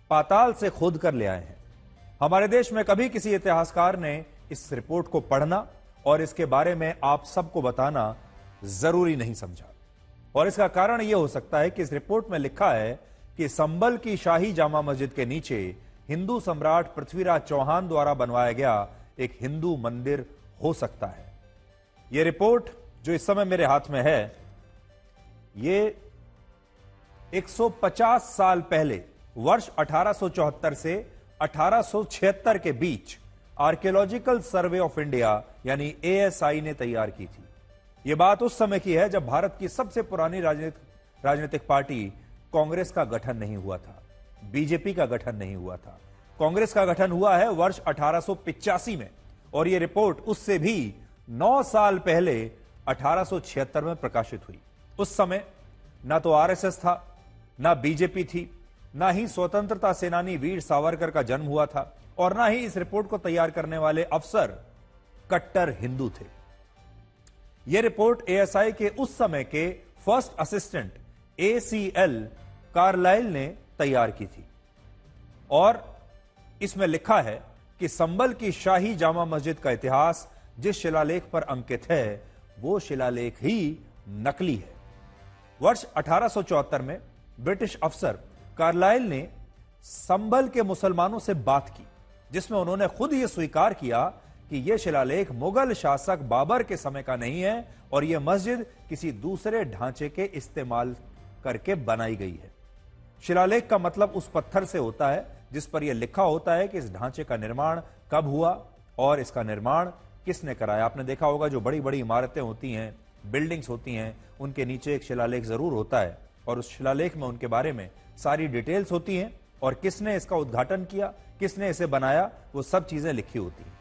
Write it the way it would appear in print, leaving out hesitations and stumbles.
पाताल से खोद कर ले आए हैं। हमारे देश में कभी किसी इतिहासकार ने इस रिपोर्ट को पढ़ना और इसके बारे में आप सबको बताना जरूरी नहीं समझा। और इसका कारण यह हो सकता है कि इस रिपोर्ट में लिखा है कि संभल की शाही जामा मस्जिद के नीचे हिंदू सम्राट पृथ्वीराज चौहान द्वारा बनवाया गया एक हिंदू मंदिर हो सकता है। यह रिपोर्ट जो इस समय मेरे हाथ में है, ये 150 साल पहले वर्ष 1874 से 1876 के बीच आर्कियोलॉजिकल सर्वे ऑफ इंडिया यानी एएसआई ने तैयार की थी। यह बात उस समय की है जब भारत की सबसे पुरानी राजनीतिक पार्टी कांग्रेस का गठन नहीं हुआ था, बीजेपी का गठन नहीं हुआ था। कांग्रेस का गठन हुआ है वर्ष 1885 में और यह रिपोर्ट उससे भी 9 साल पहले 1876 में प्रकाशित हुई। उस समय ना तो आरएसएस था, ना बीजेपी थी, ना ही स्वतंत्रता सेनानी वीर सावरकर का जन्म हुआ था और ना ही इस रिपोर्ट को तैयार करने वाले अफसर कट्टर हिंदू थे। यह रिपोर्ट एएसआई के उस समय के फर्स्ट असिस्टेंट एसीएल कार्लाइल ने तैयार की थी और इसमें लिखा है कि संभल की शाही जामा मस्जिद का इतिहास जिस शिलालेख पर अंकित है वो शिलालेख ही नकली है। वर्ष 1874 में ब्रिटिश अफसर कार्लाइल ने संभल के मुसलमानों से बात की जिसमें उन्होंने खुद यह स्वीकार किया कि यह शिलालेख मुगल शासक बाबर के समय का नहीं है और यह मस्जिद किसी दूसरे ढांचे के इस्तेमाल करके बनाई गई है। शिलालेख का मतलब उस पत्थर से होता है जिस पर यह लिखा होता है कि इस ढांचे का निर्माण कब हुआ और इसका निर्माण किसने कराया। आपने देखा होगा जो बड़ी बड़ी इमारतें होती हैं, बिल्डिंग्स होती हैं, उनके नीचे एक शिलालेख जरूर होता है और उस शिलालेख में उनके बारे में सारी डिटेल्स होती हैं और किसने इसका उद्घाटन किया, किसने इसे बनाया, वो सब चीजें लिखी होती हैं।